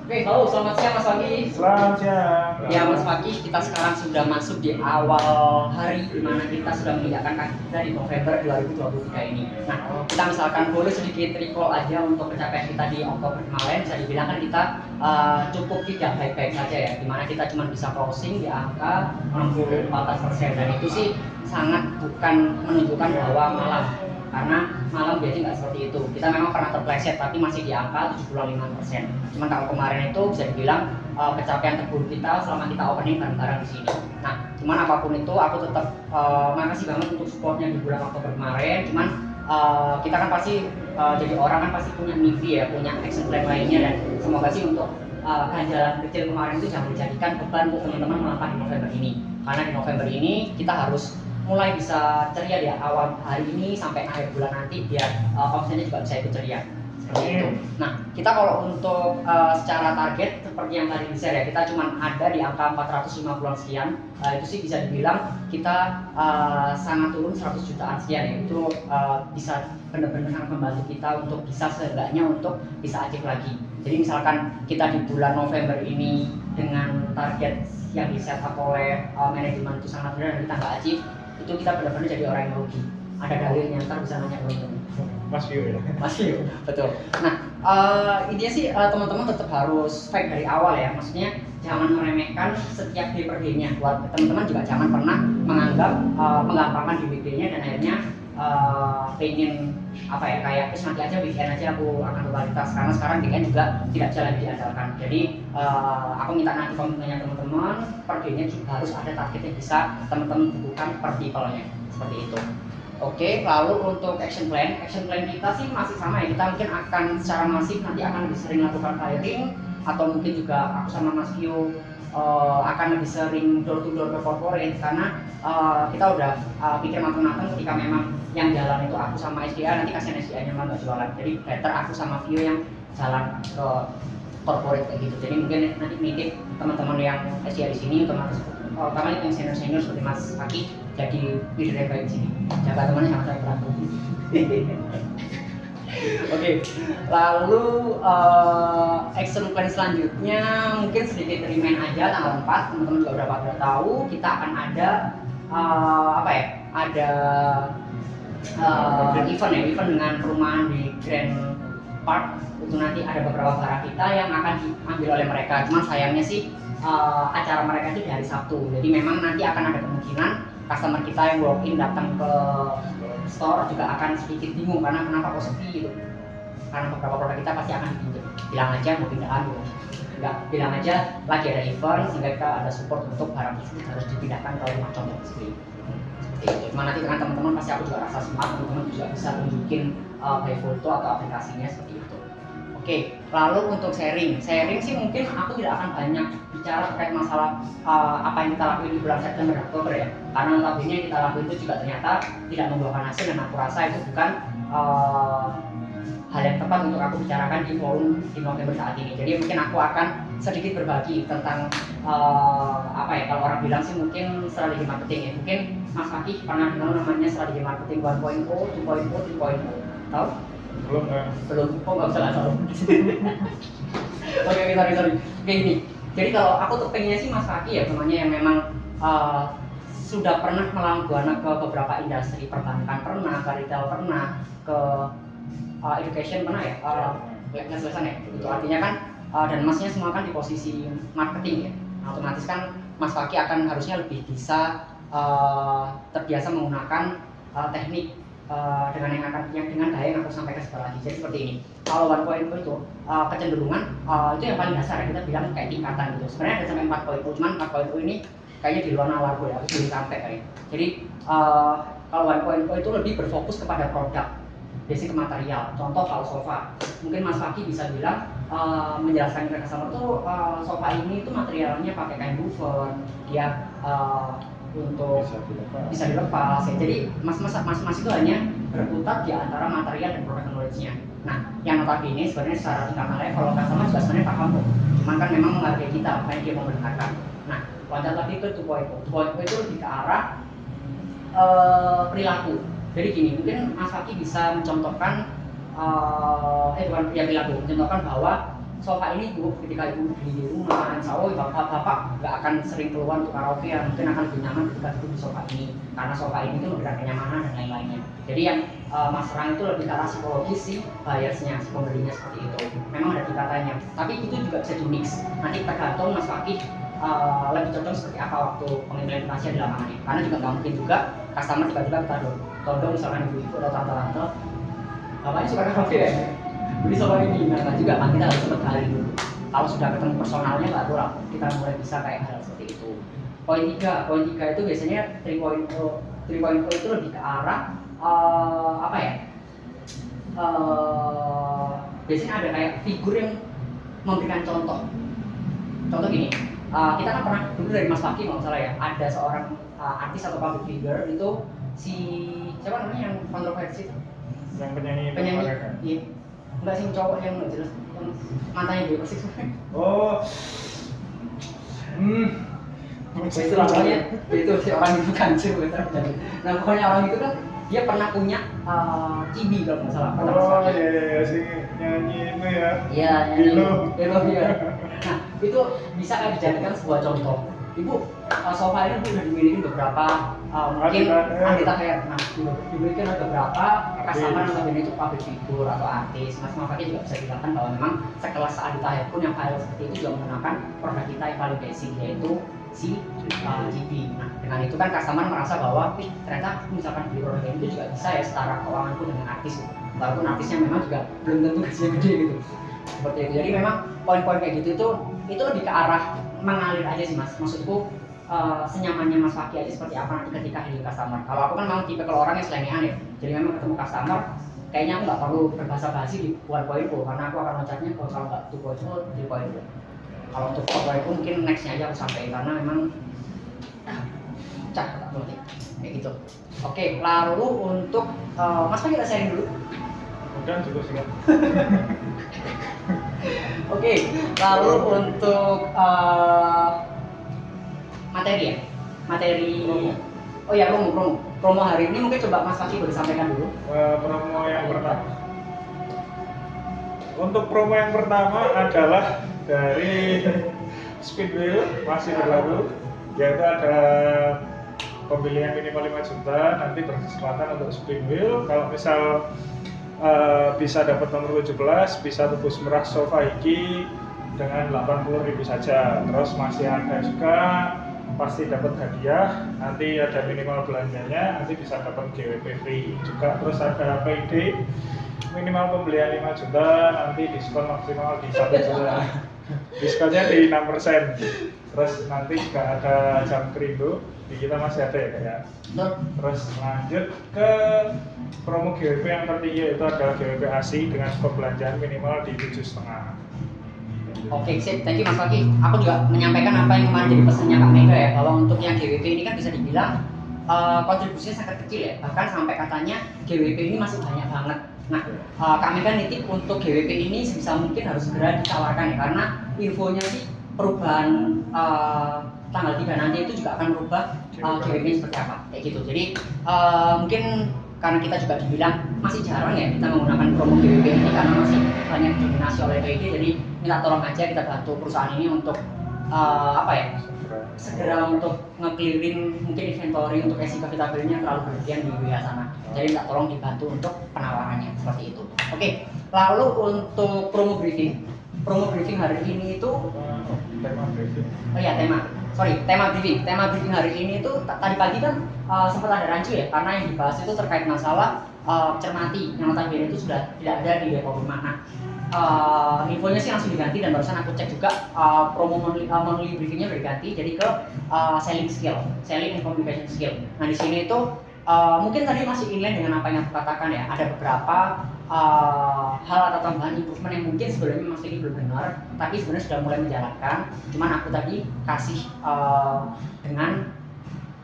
Oke, halo, selamat siang Mas Faki. Selamat siang. Ya Mas Faki, kita sekarang sudah masuk di awal hari di mana kita sudah menginjakkan kaki kita di November 2023 ini. Nah, kita misalkan boleh sedikit recall aja untuk pencapaian kita di Oktober kemarin, bisa dibilang kan kita cukup tidak baik-baik saja ya, dimana kita cuma bisa closing di angka 64%, dan itu sih sangat bukan menunjukkan bahwa malam, karena malam biasanya nggak seperti itu. Kita memang pernah terpleset tapi masih di angka 75%. Cuman kalau kemarin itu bisa dibilang pencapaian terburuk kita selama kita opening bareng-bareng di sini. Nah, cuman apapun itu aku tetap makasih banget untuk supportnya di bulan Oktober kemarin. Cuman kita kan pasti jadi orang kan pasti punya mimpi ya, punya action plan lainnya, dan semoga sih untuk ganjalan kecil kemarin itu jangan dijadikan beban untuk teman-teman melangkah di November ini. Karena di November ini kita harus mulai bisa ceria di awal hari ini sampai akhir bulan nanti, biar omsetnya juga bisa ikut ceria seperti itu. Nah, kita kalau untuk secara target seperti yang tadi di-share ya, kita cuma ada di angka 450-an sekian. Itu sih bisa dibilang kita sangat turun 100 jutaan sekian ya. Itu bisa benar-benar sangat membantu kita untuk bisa seenggaknya untuk bisa achieve lagi. Jadi misalkan kita di bulan November ini dengan target yang di-set up oleh manajemen itu sangat benar dan kita nggak achieve, itu kita benar-benar jadi orang yang rugi. Ada dalilnya, ntar bisa nanya teman-teman. Mas Vio ya? Mas Vio, betul. Nah, intinya sih teman-teman tetap harus fight dari awal ya. Maksudnya jangan meremehkan setiap day per day-nya. Buat teman-teman juga jangan pernah menganggap menggampangkan di weekday-nya dan akhirnya pengen apa ya, kayak terus nanti aja weekend aja aku akan totalitas, karena sekarang weekend juga tidak bisa lagi diandalkan. Jadi aku minta nanti komitmennya teman-teman, per day-nya juga harus ada target yang bisa teman-teman butuhkan per people-nya, seperti itu. Oke, lalu untuk action plan kita sih masih sama ya. Kita mungkin akan secara masif nanti akan lebih sering lakukan hiring, atau mungkin juga aku sama Mas Vio akan lebih sering door to door ke corporate, karena kita udah pikir matang-matang ketika memang yang jalan itu aku sama SDA, nanti kasihan SDA-nya malah nggak jualan. Jadi better aku sama Vio yang jalan ke corporate kayak gitu. Jadi mungkin nanti nitip teman-teman yang SDA di sini, otomatis utama yang senior seperti Mas Aki jadi leader yang baik di sini. Jaga temannya sama saya berantem. Oke, lalu action plan selanjutnya mungkin sedikit remind aja, tanggal 4 teman-teman juga udah tahu kita akan ada apa ya? Ada event dengan perumahan di Grand Park. Itu nanti ada beberapa barang kita yang akan diambil oleh mereka. Cuman sayangnya sih acara mereka itu di hari Sabtu. Jadi memang nanti akan ada kemungkinan customer kita yang walk in datang ke store juga akan sedikit bingung karena kenapa kok sepi gitu. Karena beberapa produk kita pasti akan dipinjam. Bilang aja mau pindahan gitu. Enggak, bilang aja lagi ada event sehingga kita ada support untuk barang tersebut harus dipindahkan ke rumah contoh seperti itu. Cuma nanti dengan teman-teman pasti aku juga rasa smart, teman-teman juga bisa tunjukin by foto atau aplikasinya seperti itu. Oke, lalu untuk sharing sih mungkin aku tidak akan banyak bicara terkait masalah apa yang kita lakuin di bulan September dan Oktober ya, karena notabene yang kita lakuin itu juga ternyata tidak membuahkan hasil, dan aku rasa itu bukan hal yang tepat untuk aku bicarakan di forum di November saat ini. Jadi mungkin aku akan sedikit berbagi tentang apa ya, kalau orang bilang sih mungkin strategi marketing ya. Mungkin Mas Faki pernah dengar namanya strategi marketing 1.0, 2.0, 3.0, tahu? Belum, kok nggak usah tahu. Oke, sorry. Oke, gini. Jadi kalau aku tuh pengennya sih Mas Faki ya, temannya yang memang sudah pernah melalang buana ke beberapa industri, perbankan pernah, ke retail pernah, ke education pernah ya, les-lesan ya. Itu artinya kan dan masnya semua kan di posisi marketing ya. Otomatis kan Mas Faki akan harusnya lebih bisa terbiasa menggunakan teknik dengan dengan gaya yang aku sampaikan setelah lagi. Jadi seperti ini. Kalau 1.0 itu kecenderungan itu yang paling dasar ya, kita bilang kayak tingkatan gitu. Sebenarnya ada sampai 4.0, cuman 4.0 ini kayaknya di luar nalar gue ya, aku belum sampai kayaknya. Jadi kalau 1.0 itu lebih berfokus kepada produk, basic material. Contoh kalau sofa, mungkin Mas Faki bisa bilang menjelaskan ke customer tuh sofa ini tuh materialnya pakai kain woven, dia untuk bisa dilepas ya. Jadi mas itu hanya berputar di antara material dan produk knowledge-nya. Nah, yang notabene sebenarnya secara tingkat level customer juga sebenarnya paham kok. Cuman kan memang menghargai kita, makanya dia mau mendengarkan. Nah, loncat lagi ke 2.0 itu lebih ke arah perilaku. Jadi gini, mungkin Mas Faki bisa mencontohkan perilaku, mencontohkan bahwa sofa ini ibu ketika ibu beli di rumah, insya Allah bapak nggak akan sering keluar untuk karaoke, ya mungkin akan lebih nyaman ketika duduk di sofa ini, karena sofa ini tuh memberikan kenyamanan dan lain-lainnya. Jadi yang Mas Rang itu lebih ke arah psikologis si buyersnya, si pembelinya seperti itu. Memang ada tingkatannya, tapi itu juga bisa di mix. Nanti tergantung Mas Fakih lebih cocok seperti apa waktu pengimplementasian di lapangan ini. Karena juga nggak mungkin juga customer tiba-tiba kita todong misalkan ibu-ibu atau tante-tante, bapaknya suka karaoke ya, beli sofa ini, nah juga kan kita harus sempat kali dulu. Kalau sudah ketemu personalnya baru lah kita mulai bisa kayak hal seperti itu. Poin 3 itu biasanya 3.0 itu lebih ke arah apa ya? Biasanya ada kayak figur yang memberikan contoh. Contoh gini, kita kan pernah dulu dari Mas Fakih kalau salah ya, ada seorang artis atau public figure itu si siapa namanya yang kontroversi itu? Yang penyanyi Iya. Enggak sih, cowok yang nggak jelas, yang matanya dia persis. Oh. Itu namanya, itu si orang itu kan sih. Nah pokoknya orang itu kan dia pernah punya cibi kalau nggak salah. Oh iya si nyanyi itu ya. Iya, Bilo ya. Nah itu bisa kan dijadikan sebuah contoh. Ibu, sofa ini udah dimiliki beberapa mungkin anggota kayak, nah dimiliki oleh beberapa customer yang lebih itu public figure atau artis. Mas Fakih juga bisa dikatakan bahwa memang sekelas Adita Hair pun yang viral seperti itu juga menggunakan produk kita yang paling basic, yaitu si GB. Nah dengan itu kan customer merasa bahwa ternyata misalkan beli produk ini itu juga bisa ya setara keuanganku dengan artis, walaupun artisnya memang juga belum tentu gajinya gede gitu. Seperti itu. Jadi memang poin-poin kayak gitu itu lebih ke arah mengalir aja sih Mas. Maksudku senyamannya Mas Fakih aja seperti apa nanti ketika handle customer. Kalau aku kan memang tipe kalau orang yang selengean ya. Jadi memang ketemu customer kayaknya aku nggak perlu berbahasa basi di poin-poinku, karena aku akan loncat-nya kalau nggak tuh poinku di poinku. Kalau untuk poinku mungkin nextnya aja aku sampaikan karena memang tak berarti kayak gitu. Oke, lalu untuk Mas Fakih kita sharing dulu. Udah cukup sih kan. Oke, lalu untuk materi ya, oh ya promo hari ini mungkin coba Mas Fakih boleh sampaikan dulu. Promo yang pertama. Untuk promo yang pertama adalah dari Speedwheel masih berlaku, yaitu ada pembelian minimal 5 juta nanti berkesempatan untuk Speedwheel. Kalau misal bisa dapat nomor 17, bisa tebus murah sofa iki dengan 80.000 saja. Terus masih ada juga pasti dapat hadiah, nanti ada minimal belanjanya, nanti bisa dapat GWP free juga. Terus ada PD minimal pembelian 5 juta, nanti diskon maksimal di 1 juta. Diskonnya di 6%. Terus nanti juga ada jam kerindu, di kita masih ada ya kayak. Terus lanjut ke promo GWP yang tertinggi, yaitu adalah GWP ASI dengan skop belanjaan minimal di 7,5. Oke, sip. Thank you Mas Fakih. Aku juga menyampaikan apa yang kemarin jadi pesannya Kak Mega ya, bahwa untuk yang GWP ini kan bisa dibilang kontribusinya sangat kecil ya, bahkan sampai katanya GWP ini masih banyak banget. Nah, Kak Mega nitip untuk GWP ini sebisa mungkin harus segera ditawarkan ya, karena infonya sih perubahan tanggal 3 nanti itu juga akan merubah GWP seperti apa, kayak gitu. Jadi mungkin karena kita juga dibilang masih jarang ya kita menggunakan promo GWP ini karena masih banyak didominasi oleh PID, jadi minta tolong aja kita bantu perusahaan ini untuk apa ya, segera untuk nge-clearing mungkin inventory untuk esi profitability yang terlalu berlebihan di WA sana. Jadi minta tolong dibantu untuk penawarannya seperti itu. Oke, lalu untuk promo briefing hari ini itu tema briefing. Oh iya, tema briefing hari ini itu tadi pagi kan sempat ada rancu ya, karena yang dibahas itu terkait masalah cermati yang notabene itu sudah tidak ada di Depo Rumah. Nah, infonya sih langsung diganti dan barusan aku cek juga promo monthly briefingnya udah diganti jadi ke selling and communication skill. Nah di sini itu mungkin tadi masih inline dengan apa yang aku katakan ya, ada beberapa hal atau tambahan improvement yang mungkin sebelumnya Mas Fikri belum benar, tapi sebenarnya sudah mulai menjalankan. Cuman aku tadi kasih dengan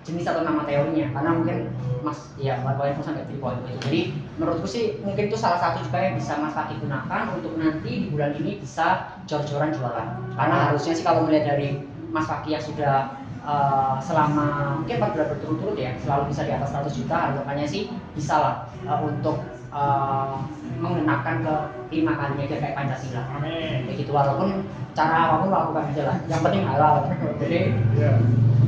jenis atau nama teorinya, karena mungkin Mas ya poin sampai 3 poin itu. Jadi menurutku sih mungkin itu salah satu juga yang bisa Mas Fakih gunakan untuk nanti di bulan ini bisa jor-joran jualan. Karena harusnya sih kalau melihat dari Mas Fakih yang sudah selama mungkin 4 bulan berturut-turut ya selalu bisa di atas 100 juta, harapannya sih bisa lah untuk mengenapkan ke 5 kalinya aja kayak Pancasila. Amin. Kayak gitu, walaupun cara apapun lakukan aja lah. Yang penting halal. Jadi Ya.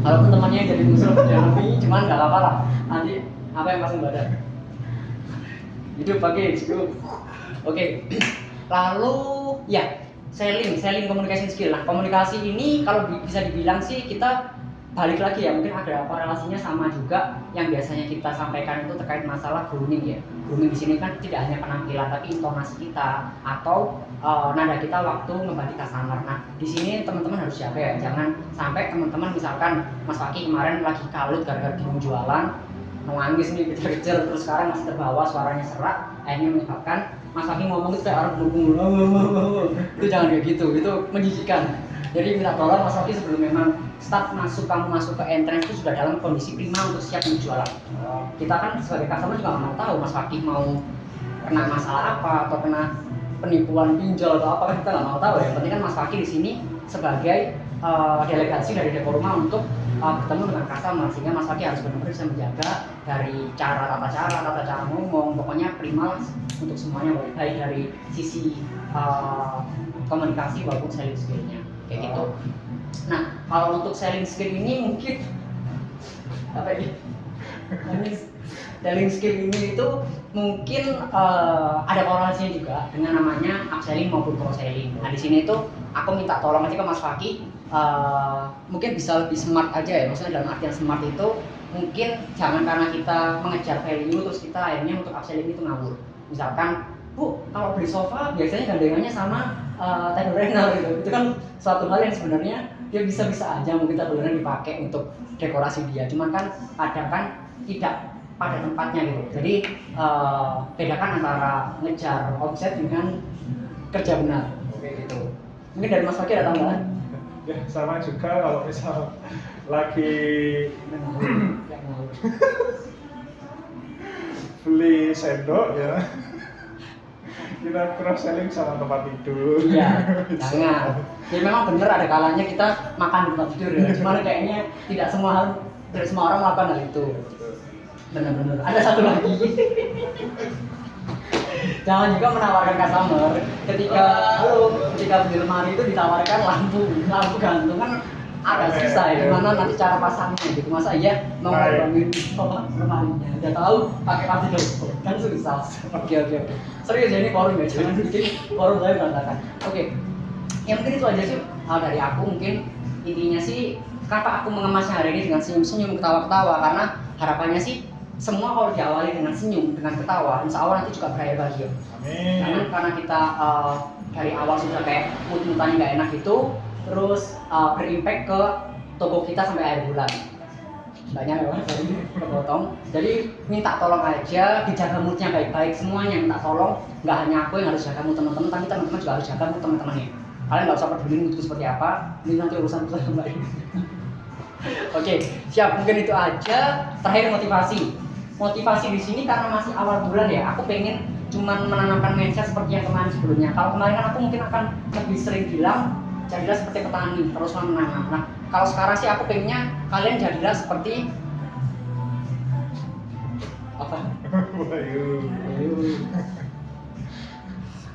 walaupun temannya jadi musuh ya lebih, cuman nggak apa-apa lah. Nanti apa yang pasang badan. Hidup pakai hidup. Oke. Lalu ya selling communication skill. Nah komunikasi ini kalau bisa dibilang sih kita balik lagi ya, mungkin ada korelasinya sama juga yang biasanya kita sampaikan itu terkait masalah grooming ya. Grooming di sini kan tidak hanya penampilan tapi intonasi kita atau nada kita waktu membagi customer. Nah di sini teman-teman harus jaga ya, jangan sampai teman-teman misalkan Mas Faki kemarin lagi kalut gara-gara bingung jualan, nangis nih kejar-kejar terus sekarang masih terbawa suaranya serak, akhirnya menyebabkan Mas Faki ngomong itu kayak orang bengong. Itu jangan kayak gitu, itu menjijikan. Jadi minta tolong Mas Faki sebelum memang kamu masuk ke entrance itu sudah dalam kondisi prima untuk siap berjualan. Kita kan sebagai customer juga nggak mau tahu Mas Faki mau kena masalah apa atau kena penipuan pinjol atau apa, kan kita nggak mau tahu ya. Yang penting kan Mas Faki di sini sebagai delegasi dari Dekoruma untuk bertemu dengan customer, sehingga Mas Faki harus benar-benar bisa menjaga dari tata cara ngomong, pokoknya prima untuk semuanya, baik dari sisi komunikasi maupun selling skillnya kayak gitu. Nah kalau untuk selling skill ini mungkin apa ini? Selling skill ini itu mungkin ada korelasinya juga dengan namanya upselling maupun cross selling. Nah di sini itu aku minta tolong aja ke Mas Faki, mungkin bisa lebih smart aja ya. Maksudnya dalam artian smart itu mungkin jangan karena kita mengejar value terus kita akhirnya untuk upselling itu ngawur. Misalkan, Bu, kalau beli sofa biasanya gandengannya sama table runner gitu. Itu kan suatu hal yang sebenarnya dia bisa-bisa aja mungkin table runner dipakai untuk dekorasi dia. Cuman kan kadang kan tidak pada tempatnya gitu. Jadi bedakan antara ngejar omset dengan kerja benar. Oke gitu. Mungkin dari Mas Faki ada tambahan? Ya sama juga kalau misal lagi beli sendok ya, kita cross selling sama tempat tidur. Iya, jangan. Ya memang bener ada kalanya kita makan di tempat tidur ya. Cuman kayaknya tidak semua orang melakukan hal itu. Bener-bener. Ada satu lagi. Jangan juga menawarkan customer ketika beli lemari itu ditawarkan lampu gantung, kan agak susah ya. Gimana nanti cara pasangnya gitu. Masa iya mau ngorbanin lemarinya? Udah tahu pakai partikel kan susah. Oke. Serius ya, ini forum ya, jangan bikin forum saya berantakan. Oke. Ya mungkin itu aja sih dari aku. Mungkin intinya sih kenapa aku mengemasnya hari ini dengan senyum-senyum, ketawa-ketawa, karena harapannya sih semua kalau diawali dengan senyum, dengan ketawa, insya Allah nanti juga berakhir bahagia. Amin. Jangan karena kita dari awal sudah kayak mood-moodannya nggak enak gitu, terus berimpact ke toko kita sampai akhir bulan. Banyak ya tadi kepotong. Jadi minta tolong aja, dijaga moodnya baik-baik semuanya. Minta tolong, nggak hanya aku yang harus jaga mood teman-teman, tapi teman-teman juga harus jaga mood teman-temannya. Kalian nggak usah peduli moodku seperti apa, ini nanti urusan yang lain. Oke, siap. Mungkin itu aja. Terakhir motivasi di sini karena masih awal bulan ya. Aku pengen cuman menanamkan mindset seperti yang kemarin sebelumnya. Kalau kemarin kan aku mungkin akan lebih sering bilang jadilah seperti petani, teruslah menanam. Nah, kalau sekarang sih aku pengennya kalian jadilah seperti apa?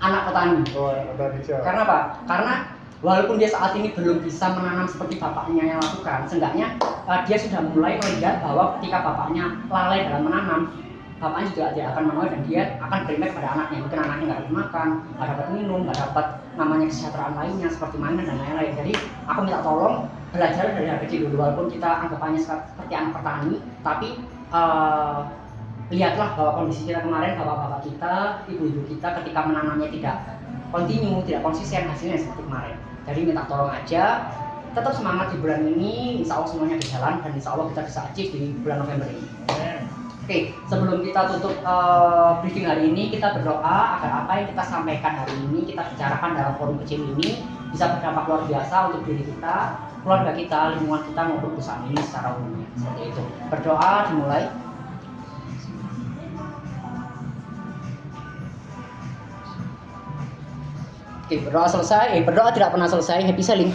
Anak petani. Oh, anak petani siapa? Karena apa? Karena walaupun dia saat ini belum bisa menanam seperti bapaknya yang lakukan, seenggaknya dia sudah mulai melihat bahwa ketika bapaknya lalai dalam menanam, bapaknya juga tidak akan menolak dan dia akan berimpact pada anaknya. Mungkin anaknya nggak dapat makan, nggak dapat minum, nggak dapat namanya kesejahteraan lainnya seperti mainan dan lain-lain. Jadi aku minta tolong belajar dari hal kecil dulu, walaupun kita anggapannya seperti anak petani, tapi lihatlah bahwa kondisi kita kemarin, bapak-bapak kita, ibu-ibu kita ketika menanamnya tidak kontinu, tidak konsisten, hasilnya seperti kemarin. Jadi minta tolong aja, tetap semangat di bulan ini, insya Allah semuanya berjalan dan insya Allah kita bisa achieve di bulan November ini. Oke, sebelum kita tutup briefing hari ini, kita berdoa agar apa yang kita sampaikan hari ini, kita bicarakan dalam forum kecil ini bisa berdampak luar biasa untuk diri kita, keluarga kita, lingkungan kita maupun perusahaan ini secara umumnya. Seperti itu. Berdoa dimulai. Oke, berdoa selesai. Berdoa tidak pernah selesai. Happy selling.